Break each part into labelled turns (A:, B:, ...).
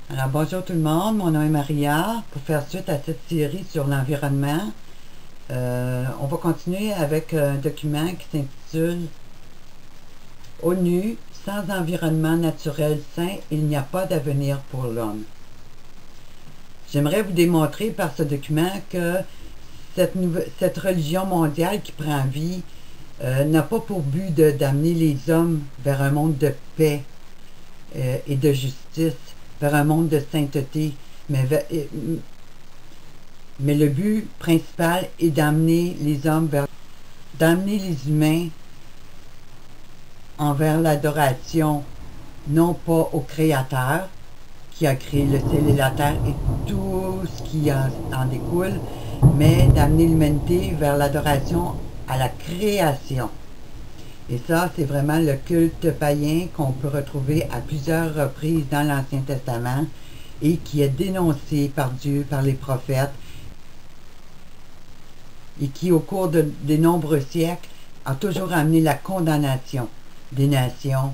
A: Alors bonjour tout le monde, mon nom est Maria. Pour faire suite à cette série sur l'environnement, on va continuer avec un document qui s'intitule ONU, sans environnement naturel sain, il n'y a pas d'avenir pour l'homme. J'aimerais vous démontrer par ce document que cette religion mondiale qui prend vie n'a pas pour but d'amener les hommes vers un monde de paix et de justice, vers un monde de sainteté, mais le but principal est d'amener les hommes d'amener les humains envers l'adoration, non pas au Créateur qui a créé le ciel et la terre et tout ce qui en découle, mais d'amener l'humanité vers l'adoration à la création. Et ça, c'est vraiment le culte païen qu'on peut retrouver à plusieurs reprises dans l'Ancien Testament et qui est dénoncé par Dieu, par les prophètes, et qui, au cours des nombreux siècles, a toujours amené la condamnation des nations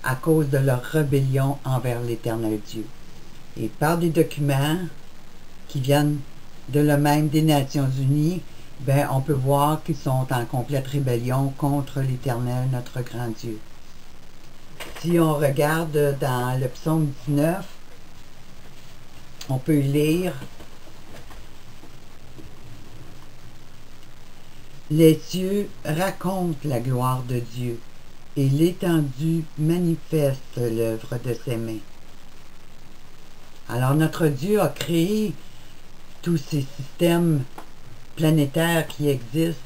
A: à cause de leur rébellion envers l'Éternel Dieu. Et par des documents qui viennent de l'eux-mêmes des Nations Unies, on peut voir qu'ils sont en complète rébellion contre l'Éternel, notre grand Dieu. Si on regarde dans le psaume 19, on peut lire « Les cieux racontent la gloire de Dieu, et l'étendue manifeste l'œuvre de ses mains. » Alors notre Dieu a créé tous ces systèmes planétaire qui existe.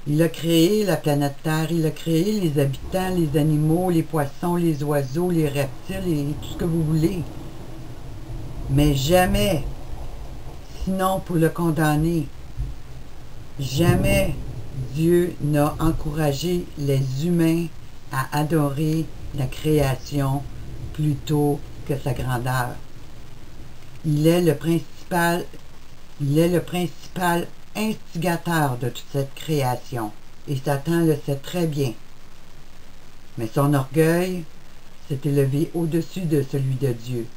A: Il a créé la planète Terre, il a créé les habitants, les animaux, les poissons, les oiseaux, les reptiles et tout ce que vous voulez. Mais jamais, sinon pour le condamner, jamais Dieu n'a encouragé les humains à adorer la création plutôt que sa grandeur. Il est le principal instigateur de toute cette création, et Satan le sait très bien. Mais son orgueil s'est élevé au-dessus de celui de Dieu,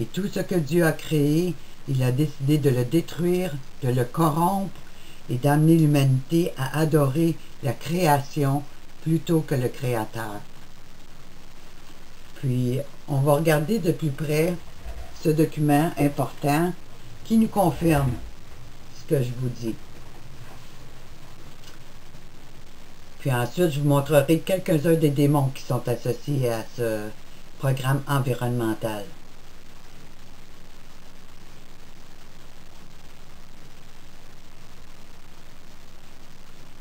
A: et tout ce que Dieu a créé, il a décidé de le détruire, de le corrompre, et d'amener l'humanité à adorer la création plutôt que le Créateur. Puis, on va regarder de plus près ce document important qui nous confirme ce que je vous dis. Puis ensuite, je vous montrerai quelques-uns des démons qui sont associés à ce programme environnemental.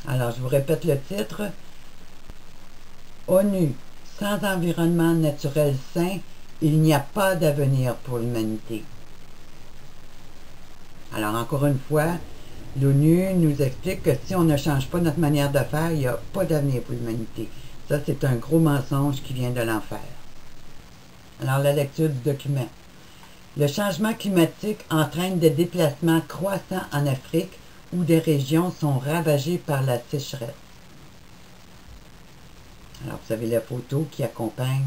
A: Alors, je vous répète le titre. ONU, sans environnement naturel sain, il n'y a pas d'avenir pour l'humanité. Alors, encore une fois, l'ONU nous explique que si on ne change pas notre manière de faire, il n'y a pas d'avenir pour l'humanité. Ça, c'est un gros mensonge qui vient de l'enfer. Alors, la lecture du document. Le changement climatique entraîne des déplacements croissants en Afrique où des régions sont ravagées par la sécheresse. Alors, vous avez la photo qui accompagne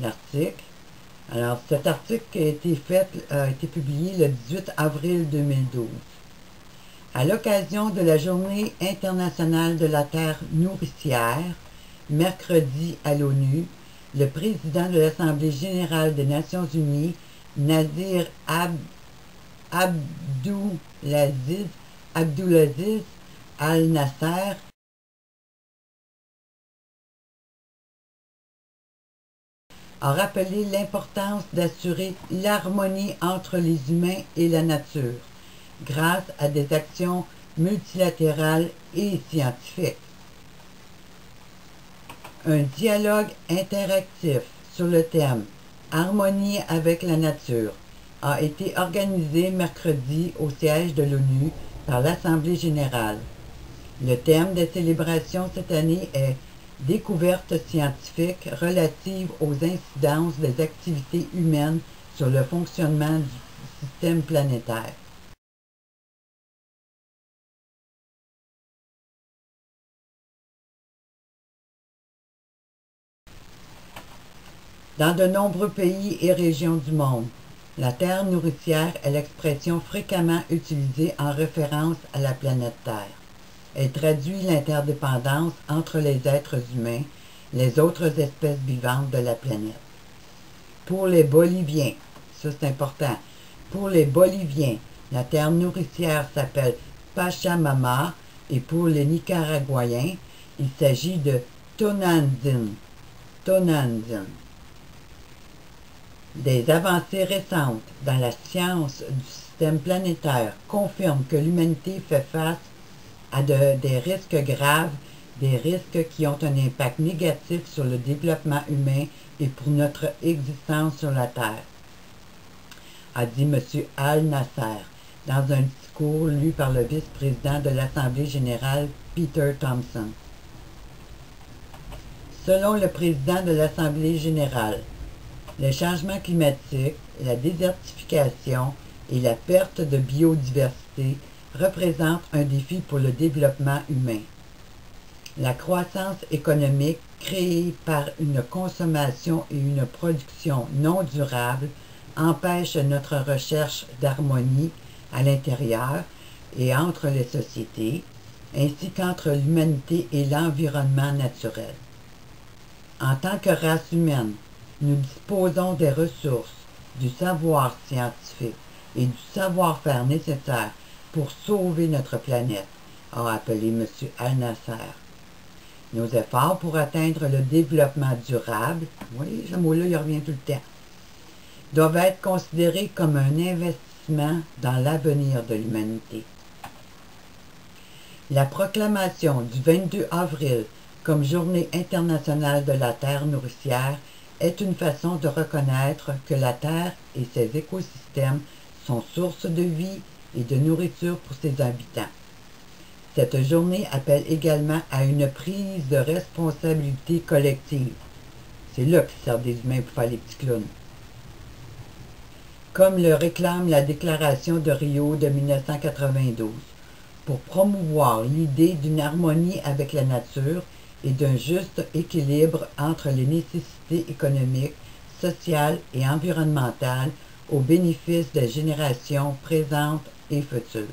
A: l'article. Alors, cet article a été publié le 18 avril 2012. À l'occasion de la Journée internationale de la Terre nourricière, mercredi à l'ONU, le président de l'Assemblée générale des Nations unies, Nazir Abdulaziz Al-Nasser, a rappelé l'importance d'assurer l'harmonie entre les humains et la nature, grâce à des actions multilatérales et scientifiques. Un dialogue interactif sur le thème « Harmonie avec la nature » a été organisé mercredi au siège de l'ONU par l'Assemblée générale. Le thème des célébrations cette année est découvertes scientifiques relatives aux incidences des activités humaines sur le fonctionnement du système planétaire. Dans de nombreux pays et régions du monde, La Terre nourricière est l'expression fréquemment utilisée en référence à la planète Terre. Elle traduit l'interdépendance entre les êtres humains, les autres espèces vivantes de la planète. Pour les Boliviens, ça c'est important, pour les Boliviens, la terre nourricière s'appelle Pachamama et pour les Nicaraguayens, il s'agit de Tonantzin. Tonantzin. Des avancées récentes dans la science du système planétaire confirment que l'humanité fait face à des risques graves, des risques qui ont un impact négatif sur le développement humain et pour notre existence sur la Terre, a dit M. Al-Nasser dans un discours lu par le vice-président de l'Assemblée générale Peter Thompson. Selon le président de l'Assemblée générale, le changement climatique, la désertification et la perte de biodiversité représentent un défi pour le développement humain. La croissance économique créée par une consommation et une production non durables empêche notre recherche d'harmonie à l'intérieur et entre les sociétés, ainsi qu'entre l'humanité et l'environnement naturel. En tant que race humaine, nous disposons des ressources, du savoir scientifique et du savoir-faire nécessaires pour sauver notre planète, a appelé M. Al-Nasser. Nos efforts pour atteindre le développement durable, oui, ce mot-là, il revient tout le temps, doivent être considérés comme un investissement dans l'avenir de l'humanité. La proclamation du 22 avril comme Journée internationale de la Terre nourricière est une façon de reconnaître que la Terre et ses écosystèmes sont source de vie et de nourriture pour ses habitants. Cette journée appelle également à une prise de responsabilité collective. C'est là qu'ils servent des humains pour faire les petits clowns. Comme le réclame la Déclaration de Rio de 1992, pour promouvoir l'idée d'une harmonie avec la nature et d'un juste équilibre entre les nécessités économiques, sociales et environnementales au bénéfice des générations présentes et futures.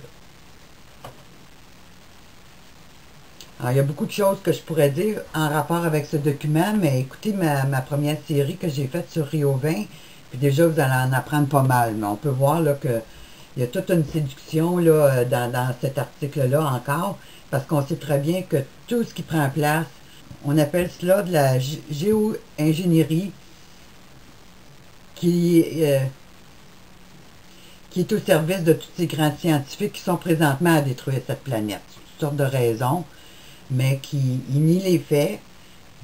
A: Alors, il y a beaucoup de choses que je pourrais dire en rapport avec ce document, mais écoutez ma première série que j'ai faite sur Rio 20, puis déjà vous allez en apprendre pas mal. Mais on peut voir là, que il y a toute une séduction là, dans cet article-là encore, parce qu'on sait très bien que tout ce qui prend place, on appelle cela de la géo-ingénierie qui est au service de tous ces grands scientifiques qui sont présentement à détruire cette planète. Toutes sortes de raisons, mais qui nient les faits,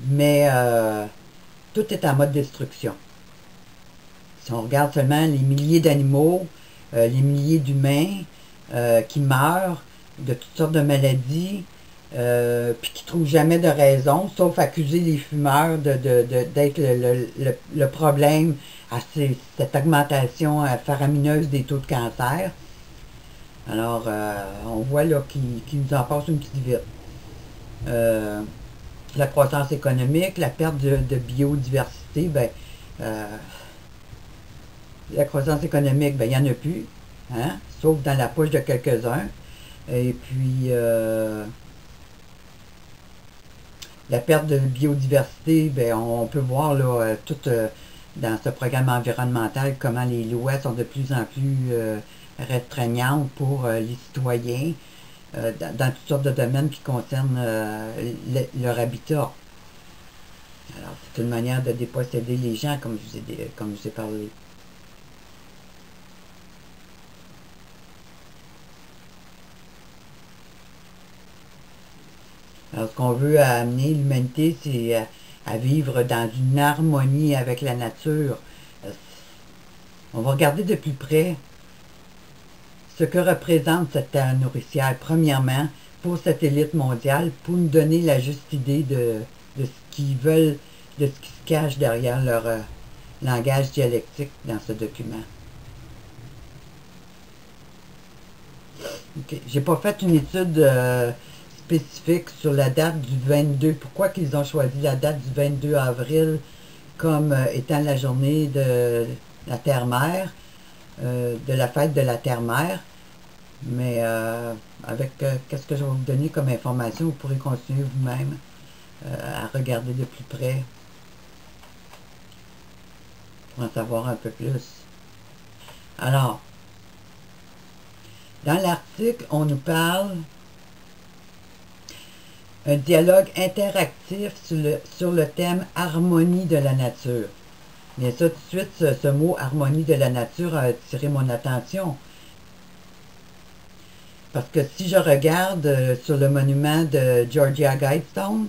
A: mais tout est en mode destruction. Si on regarde seulement les milliers d'animaux, les milliers d'humains qui meurent de toutes sortes de maladies, puis qui ne trouvent jamais de raison, sauf accuser les fumeurs d'être le problème à cette augmentation faramineuse des taux de cancer. Alors, on voit là qu'il nous en passe une petite vite. La croissance économique, la perte de biodiversité, la croissance économique, il n'y en a plus, hein, sauf dans la poche de quelques-uns. Et puis, la perte de biodiversité, on peut voir là, tout dans ce programme environnemental comment les lois sont de plus en plus restreignantes pour les citoyens dans toutes sortes de domaines qui concernent leur habitat. Alors, c'est une manière de déposséder les gens, comme je vous ai parlé. Alors, ce qu'on veut amener l'humanité, c'est à vivre dans une harmonie avec la nature. On va regarder de plus près ce que représente cette terre nourricière, premièrement, pour cette élite mondiale, pour nous donner la juste idée de ce qu'ils veulent, de ce qui se cache derrière leur langage dialectique dans ce document. Okay. J'ai pas fait une étude spécifique sur la date du 22. Pourquoi qu'ils ont choisi la date du 22 avril comme étant la journée de la Terre-Mère? de la fête de la Terre-Mère. Mais avec qu'est-ce que je vais vous donner comme information, vous pourrez continuer vous-même à regarder de plus près pour en savoir un peu plus. Alors, dans l'article, on nous parle un dialogue interactif sur le thème harmonie de la nature. Bien ça, tout de suite, ce mot harmonie de la nature a attiré mon attention. Parce que si je regarde sur le monument de Georgia Guidestone,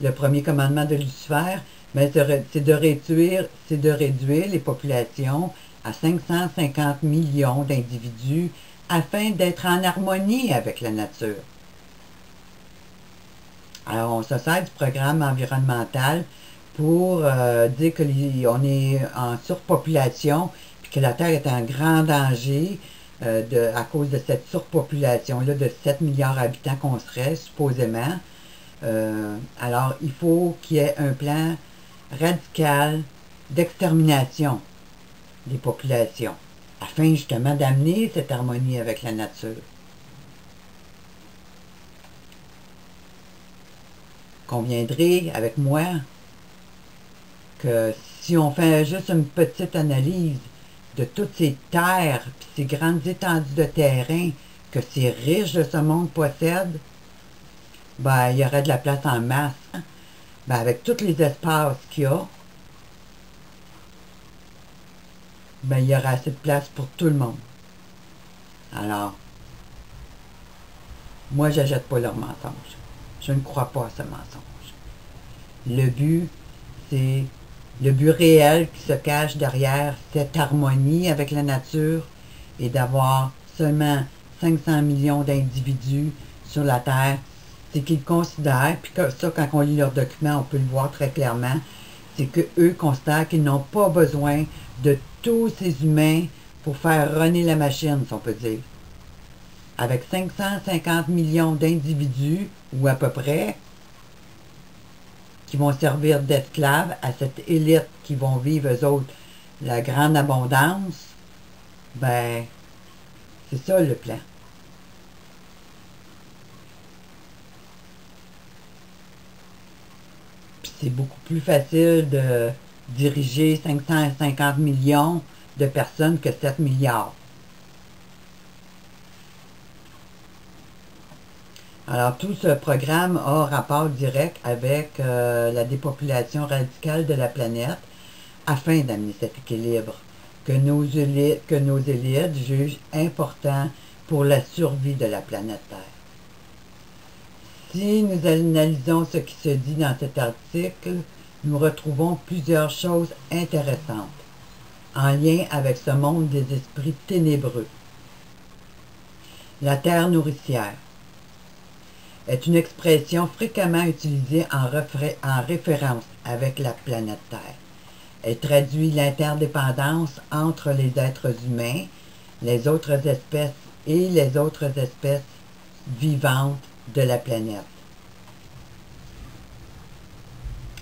A: le premier commandement de Lucifer, c'est de réduire les populations à 550 millions d'individus afin d'être en harmonie avec la nature. Alors, on se sert du programme environnemental pour dire qu'on est en surpopulation puis que la Terre est en grand danger à cause de cette surpopulation-là de 7 milliards d'habitants qu'on serait, supposément. Alors, il faut qu'il y ait un plan radical d'extermination des populations afin justement d'amener cette harmonie avec la nature. Conviendrez avec moi que si on fait juste une petite analyse de toutes ces terres et ces grandes étendues de terrain que ces riches de ce monde possèdent, ben, il y aurait de la place en masse. Ben, avec tous les espaces qu'il y a, ben, il y aurait assez de place pour tout le monde. Alors, moi, je n'achète pas leur mensonge. Je ne crois pas à ce mensonge. Le but, c'est le but réel qui se cache derrière cette harmonie avec la nature et d'avoir seulement 500 millions d'individus sur la Terre. C'est qu'ils considèrent, puis ça, quand on lit leurs documents, on peut le voir très clairement, c'est qu'eux considèrent qu'ils n'ont pas besoin de tous ces humains pour faire runner la machine, si on peut dire. Avec 550 millions d'individus, ou à peu près, qui vont servir d'esclaves à cette élite qui vont vivre, eux autres, la grande abondance, ben, c'est ça le plan. Puis c'est beaucoup plus facile de diriger 550 millions de personnes que 7 milliards. Alors, tout ce programme a rapport direct avec la dépopulation radicale de la planète afin d'amener cet équilibre que nos élites jugent important pour la survie de la planète Terre. Si nous analysons ce qui se dit dans cet article, nous retrouvons plusieurs choses intéressantes en lien avec ce monde des esprits ténébreux. La terre nourricière est une expression fréquemment utilisée en référence avec la planète Terre. Elle traduit l'interdépendance entre les êtres humains, les autres espèces et les autres espèces vivantes de la planète.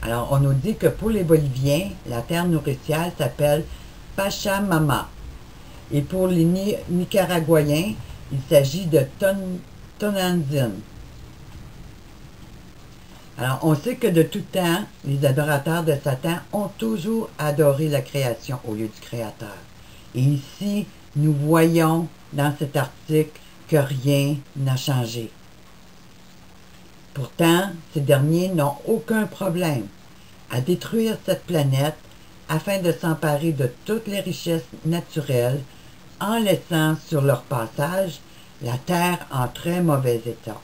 A: Alors, on nous dit que pour les Boliviens, la terre nourricière s'appelle Pachamama. Et pour les Nicaraguayens, il s'agit de Tonantzin. Alors, on sait que de tout temps, les adorateurs de Satan ont toujours adoré la création au lieu du Créateur. Et ici, nous voyons dans cet article que rien n'a changé. Pourtant, ces derniers n'ont aucun problème à détruire cette planète afin de s'emparer de toutes les richesses naturelles en laissant sur leur passage la Terre en très mauvais état.